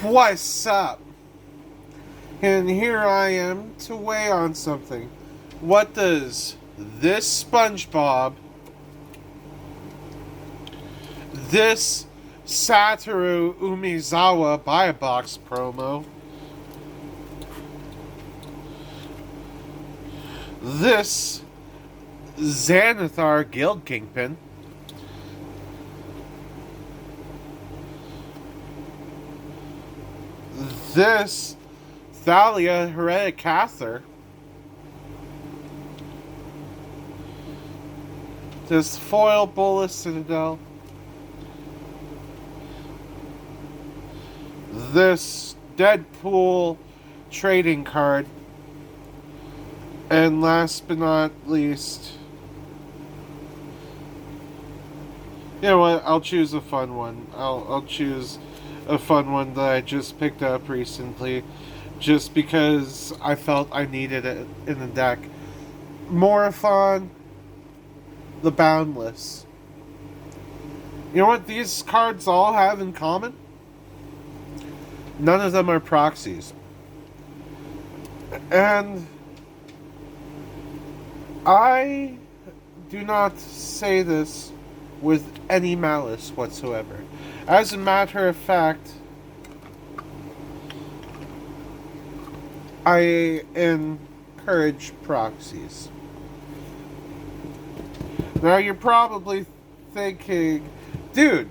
What's up? And here I am to weigh on something. What does this SpongeBob, this Satoru Umezawa buy a box promo, this Xanathar Guild Kingpin, this Thalia Hereticaster, this Foil Bolus Citadel, this Deadpool trading card, and last but not least, you know what? I'll choose a fun one. I'll choose a fun one that I just picked up recently, just because I felt I needed it in the deck. Morophon, the Boundless. You know what these cards all have in common? None of them are proxies. And I do not say this with any malice whatsoever. As a matter of fact, I encourage proxies. Now you're probably thinking, dude,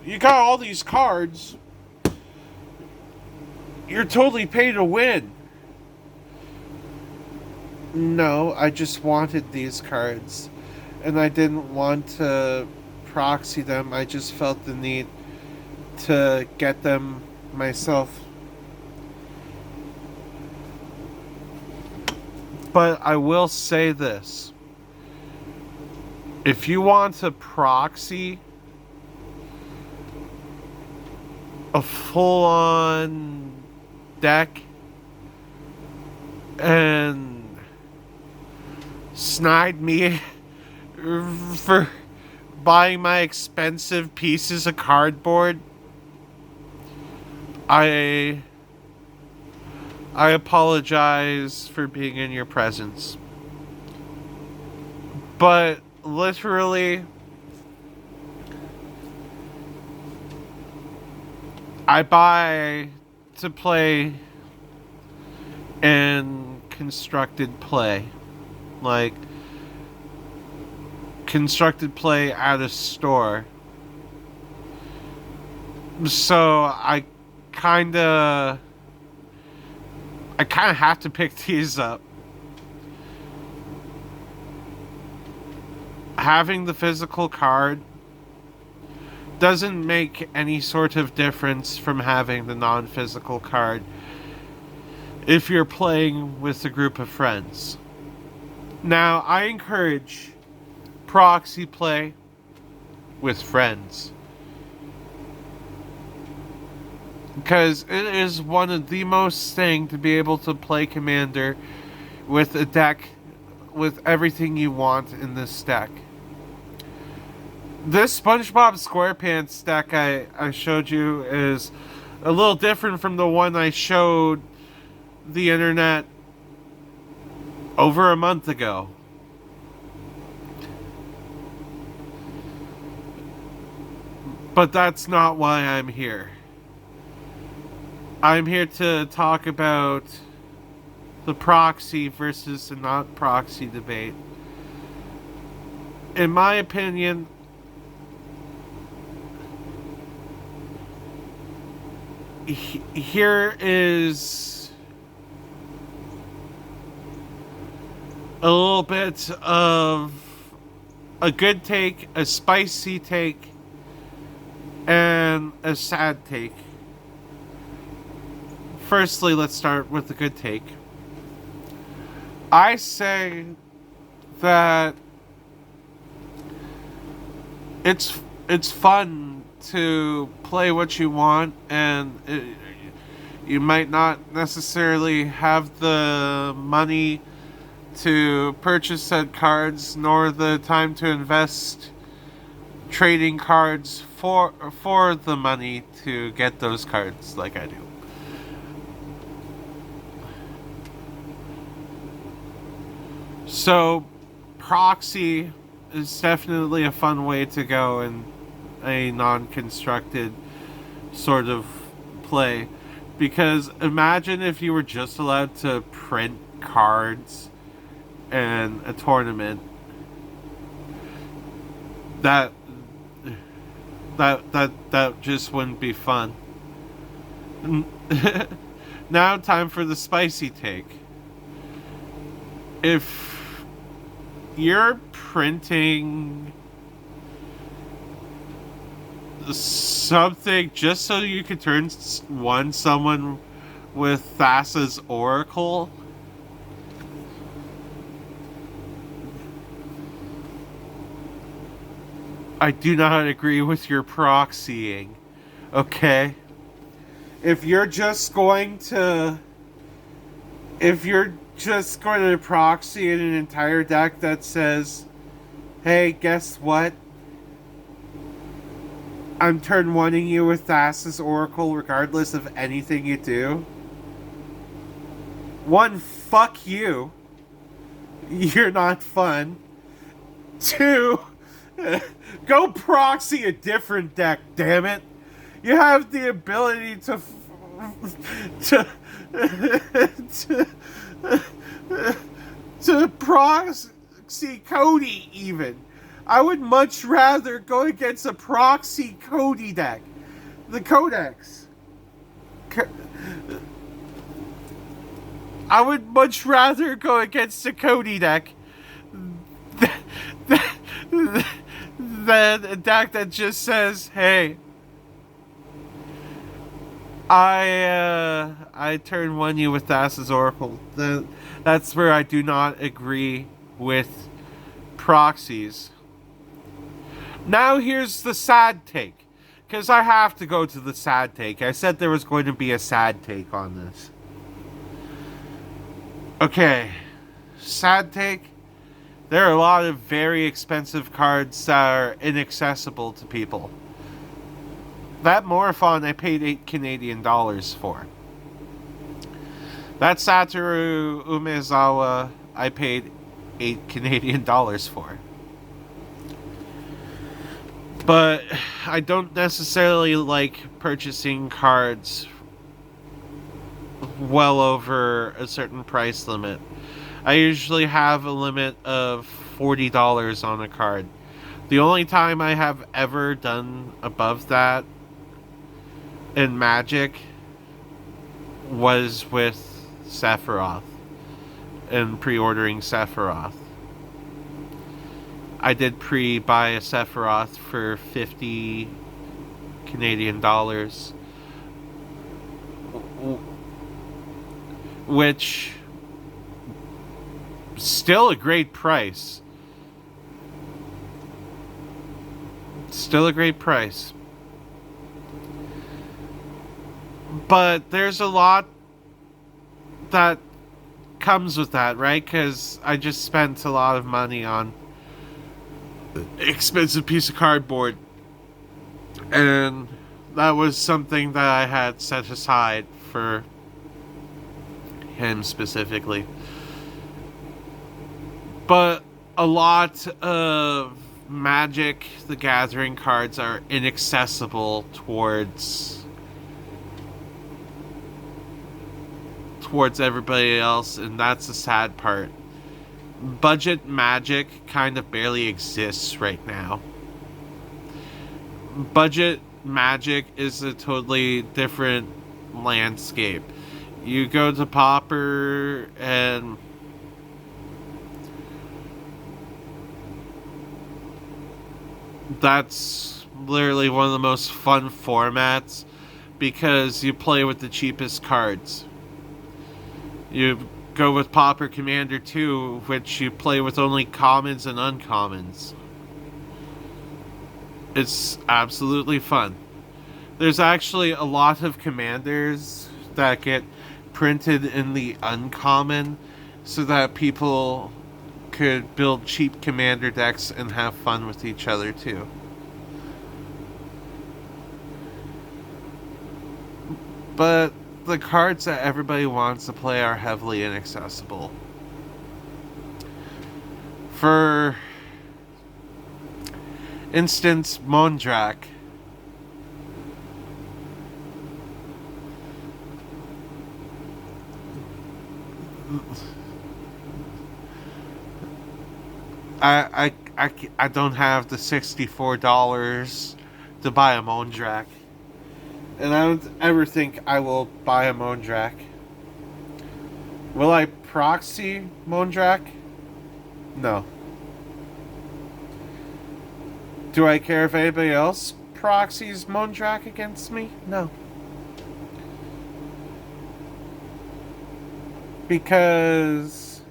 you got all these cards. You're totally paid to win. No, I just wanted these cards. And I didn't want to proxy them. I just felt the need to get them myself. But I will say this. If you want to proxy a full-on deck and snide me for buying my expensive pieces of cardboard, I apologize for being in your presence. But literally, I buy to play and constructed play. Like, constructed play at a store. So I kinda have to pick these up. Having the physical card doesn't make any sort of difference from having the non-physical card if you're playing with a group of friends. Now, I encourage proxy play with friends, because it is one of the most thing to be able to play Commander with a deck with everything you want in this deck. This SpongeBob SquarePants deck I showed you is a little different from the one I showed the internet over a month ago. But that's not why I'm here. I'm here to talk about the proxy versus the not proxy debate. In my opinion, here is a little bit of a good take, a spicy take, and a sad take. Firstly, let's start with the good take. I say that it's fun to play what you want, and you might not necessarily have the money to purchase said cards, nor the time to invest trading cards for the money to get those cards like I do. So, Proxy is definitely a fun way to go in a non-constructed sort of play. Because imagine if you were just allowed to print cards in a tournament. That that just wouldn't be fun. Now time for the spicy take. If you're printing something just so you can turn someone with Thassa's Oracle, I do not agree with your proxying. Okay? If you're just going to proxy in an entire deck that says, hey, guess what? I'm turn oneing you with Thassa's Oracle regardless of anything you do. One, fuck you. You're not fun. Two, go proxy a different deck, damn it. You have the ability to proxy Cody even. I would much rather go against a proxy Cody deck. The Codex. I would much rather go against a Cody deck than a deck that just says, hey, I turn one you with Thassa's Oracle. That's where I do not agree with proxies. Now here's the sad take. Because I have to go to the sad take. I said there was going to be a sad take on this. Okay. Sad take. There are a lot of very expensive cards that are inaccessible to people. That Morphon I paid $8 for. That Satoru Umezawa I paid $8 for. But I don't necessarily like purchasing cards well over a certain price limit. I usually have a limit of $40 on a card. The only time I have ever done above that in Magic was with Sephiroth and pre-ordering Sephiroth. I did pre-buy a Sephiroth for $50 Canadian, which still a great price. Still a great price. But there's a lot that comes with that, right? Because I just spent a lot of money on expensive piece of cardboard, and that was something that I had set aside for him specifically. But a lot of Magic the Gathering cards are inaccessible towards everybody else, and that's the sad part. Budget Magic kind of barely exists right now. Budget Magic is a totally different landscape. You go to Pauper and that's literally one of the most fun formats because you play with the cheapest cards. You go with Pauper Commander 2, which you play with only commons and uncommons. It's absolutely fun. There's actually a lot of commanders that get printed in the uncommon so that people could build cheap commander decks and have fun with each other too. But the cards that everybody wants to play are heavily inaccessible. For instance, Mondrak. I don't have the $64 to buy a Mondrak. And I don't ever think I will buy a Mondrak. Will I proxy Mondrak? No. Do I care if anybody else proxies Mondrak against me? No. Because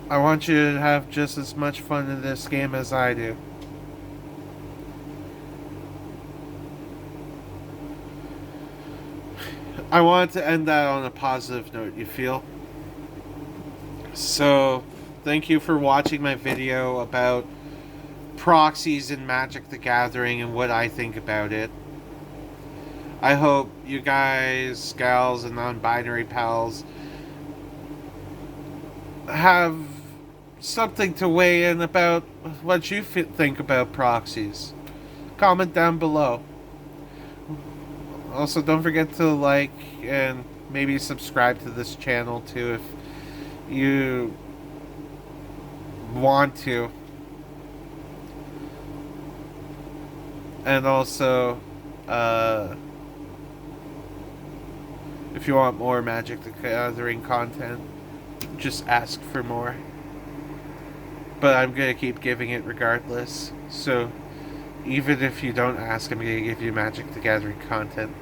I want you to have just as much fun in this game as I do. I want to end that on a positive note, you feel? So, thank you for watching my video about proxies in Magic the Gathering and what I think about it. I hope you guys, gals, and non-binary pals have something to weigh in about what you think about proxies. Comment down below. Also, don't forget to like and maybe subscribe to this channel too if you want to. And also, if you want more Magic the Gathering content, just ask for more. But I'm going to keep giving it regardless. So, even if you don't ask, I'm going to give you Magic the Gathering content.